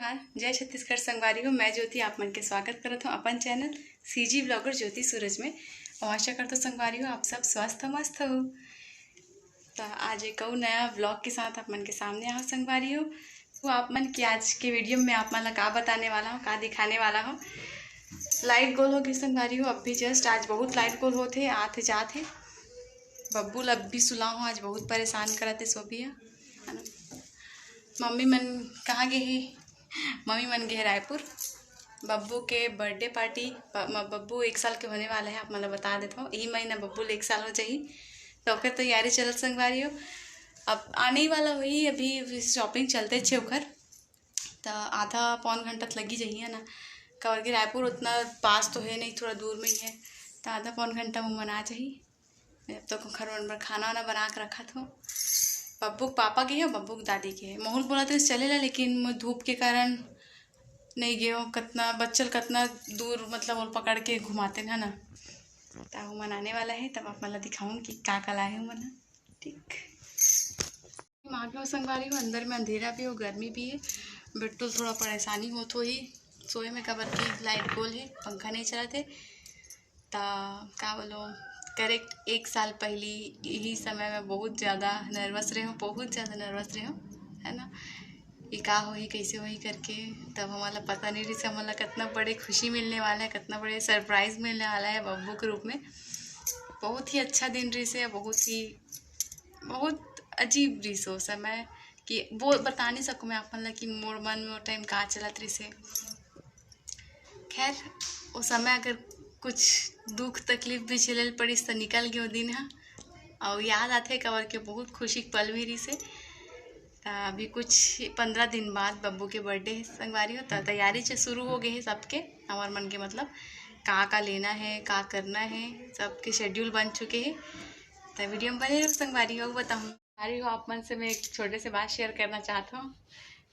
जोहार जय छत्तीसगढ़ संगवारी हो। मैं ज्योति आप मन के स्वागत करत हूँ अपन चैनल सीजी ब्लॉगर ज्योति सूरज में। और आशा करता हूँ संगवारी हो आप सब स्वस्थ मस्त हो। तो आज एक और नया ब्लॉग के साथ आप मन के सामने आओ संगवारी हो। तो आप मन की आज के वीडियो में आप मन का बताने वाला हूँ, का दिखाने वाला हूँ। लाइट गोल होगी संगवारी हो। अब भी जस्ट आज बहुत लाइट गोल होते आते जाते। बब्बू लब भी सुला हूँ, आज बहुत परेशान करते सोबिया है ना। मम्मी मन कहाँ गए ही? मम्मी मन गए रायपुर। बब्बू के बर्थडे पार्टी, बब्बू 1 साल के होने वाला है। आप मतलब बता देता हूँ, यही महीना बब्बू 1 साल हो जाही। तो ओकर तैयारी चलत संगवारी हो। अब आने ही वाला हुई, अभी शॉपिंग चलते छे ओकर। तो आधा पौन घंटा लगी जाइए ना, कवर के रायपुर उतना पास तो है नहीं, थोड़ा दूर में ही है। तो आधा पौन घंटा वो मना चाहिए। जब तक घर में खाना वाना बना के रखा था। बब्बू पापा के है, बब्बू दादी के है। माहौल बोला तो चलेला, लेकिन धूप के कारण नहीं गए हो। कितना बच्चल कितना दूर मतलब वो पकड़ के घुमाते हैं ना। तो वो मनाने वाला है, तब आप मतलब दिखाऊँ कि का लाए हूँ मना। ठीक आगे हो संगवारी हो। अंदर में अंधेरा भी हो, गर्मी भी है। बिट्टू थोड़ा परेशानी हो तो ही सोए में कबर की लाइट गोल है, पंखा नहीं चला थे। का बोलो करेक्ट 1 साल पहले यही समय में बहुत ज़्यादा नर्वस रहे हो, बहुत ज़्यादा नर्वस रहे हो है ना। ये का हो ही कैसे हो ही करके तब हमारा पता नहीं रही से हमारा कितना बड़े खुशी मिलने वाला है, कितना बड़े सरप्राइज़ मिलने वाला है बब्बू के रूप में। बहुत ही अच्छा दिन रही से, बहुत अजीब रही सो समय कि वो बता नहीं सकूँ मैं आप मतलब कि मोर मन में वो टाइम कहाँ चलत रही से। खैर वो समय अगर कुछ दुख तकलीफ भी झेलल पड़ी तो निकल गए वो दिन। हाँ, और याद आते कवर के बहुत खुशी पल भी रही से। अभी कुछ 15 दिन बाद बब्बू के बर्थडे संगवारी हो। तो तैयारी से शुरू हो गई है सबके, हमारे मन के मतलब का लेना है, का करना है, सबके शेड्यूल बन चुके हैं। तो वीडियो में बने रहो संगवारी हो। बताऊँ संगवारी हो आप मन से मैं एक छोटे से बात शेयर करना चाहता हूँ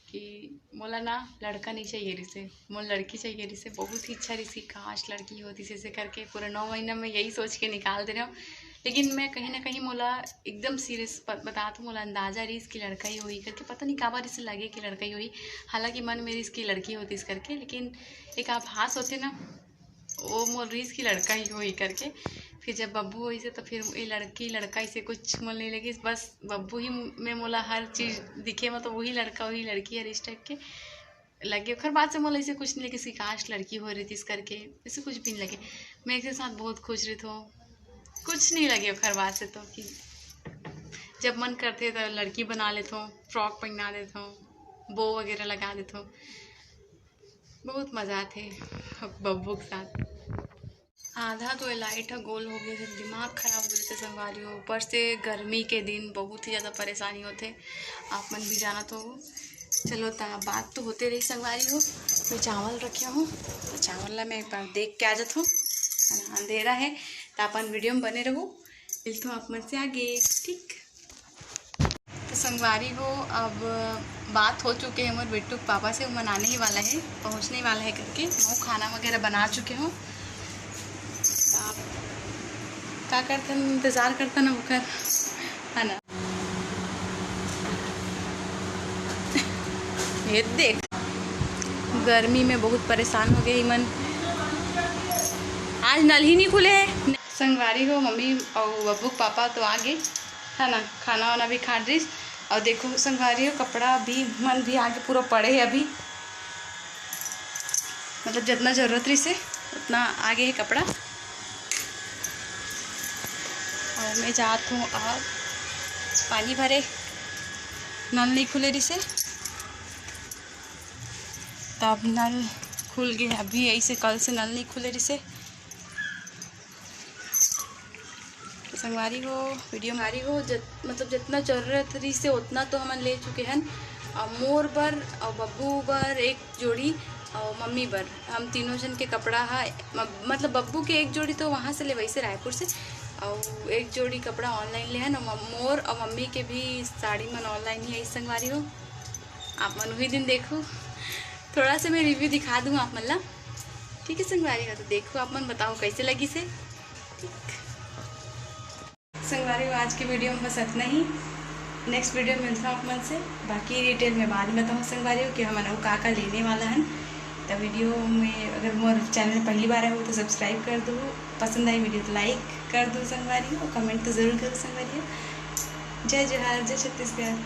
कि मोला ना लड़का नहीं चाहिए रही से, मोला लड़की चाहिए रही से। बहुत ही अच्छा रही सी, काश लड़की होती से करके पूरा 9 महीना में यही सोच के निकाल दे रहा हूँ। लेकिन मैं कहीं ना कहीं मोला एकदम सीरियस बता तो मोला अंदाजा रही इसकी लड़का ही हुई करके। पता नहीं काबार इससे लगे कि लड़का ही हुई, हालांकि मन मेरी इसकी लड़की होती इस करके। लेकिन एक आभास होते ना, वो मोल रही इसकी लड़का ही हुई करके। फिर जब बब्बू हुई से तो फिर ये लड़की लड़का इसे कुछ मोल नहीं लगी, बस बब्बू ही में मोला हर चीज़ दिखे, मतलब वही लड़का वही लड़की है इस टाइप के लगे। खैर बात से मोला इसे कुछ नहीं लगे इसकी काश लड़की हो रही थी इस करके, इसे कुछ भी नहीं लगे। मैं इसके साथ बहुत खुश रही थी, कुछ नहीं लगे खैर बात से। तो कि जब मन करते तो लड़की बना लेता हूँ, फ्रॉक पहना देता हूँ, बो वगैरह लगा देता हूँ। बहुत मज़ा आते बब्बू के साथ। आधा तो लाइट गोल हो गए, दिमाग खराब हो जाते संगवारी हो। ऊपर से गर्मी के दिन बहुत ही ज़्यादा परेशानी होते, आप मन भी जाना तो हो। चलो बात तो होते रही संगवारी हो। मैं चावल रखे हूँ, तो चावल ला मैं एक बार देख के आ जाता हूँ। अंधेरा है तो अपन वीडियो में बने रहो। मिलता हूँ आप मन से आगे। ठीक तो संगवारी हो, अब बात हो चुके हैं हमारे बिट्टू के पापा से, वो मनाने ही वाला है, पहुँचने वाला है करके। वो खाना वगैरह बना चुके हो। आप क्या करते हैं, इंतज़ार करते ना होकर है ना। ये देख गर्मी में बहुत परेशान हो गई मन। आज नल ही नहीं खुले है संगवारी हो। मम्मी और बब्बू पापा तो आ गए है ना, खाना वाना भी खा रही। और देखो संगवारी हो कपड़ा भी मन भी आगे पूरा पड़े है अभी, मतलब जितना ज़रूरत रही से उतना आगे है कपड़ा। और मैं जाती हूँ अब पानी भरे, नल नहीं खुले रही से। तब नल खुल गए अभी, ऐसे कल से नल नहीं खुले रही से संगवारी हो। वीडियो हमारी हो मतलब जितना ज़रूरत रही से उतना तो हम ले चुके हैं। और मोर बर और बब्बू बर एक जोड़ी और मम्मी बर, हम तीनों जन के कपड़ा है। मतलब बब्बू के एक जोड़ी तो वहाँ से ले वैसे रायपुर से, और एक जोड़ी कपड़ा ऑनलाइन ले है ना। मोर और मम्मी के भी साड़ी मन ऑनलाइन ही है संगवारी हो। आप मन वही दिन देखो, थोड़ा सा मैं रिव्यू दिखा दूँ आप मन ला। ठीक है संगवारी हो, तो देखो आप मन बताओ कैसे लगी से। ठीक संगवारी हो, आज की वीडियो में बस इतना ही। नेक्स्ट वीडियो में मिलता हूँ आप मन से। बाकी डिटेल में बाद में बताऊँ संगवारी कि हमने का लेने वाला है। तो वीडियो में अगर मोर चैनल में पहली बार आए हो तो सब्सक्राइब कर दो, पसंद आई वीडियो तो लाइक कर दो संगवारी, और कमेंट तो ज़रूर करो संगवारी। जय जोहार, जय छत्तीसगढ़।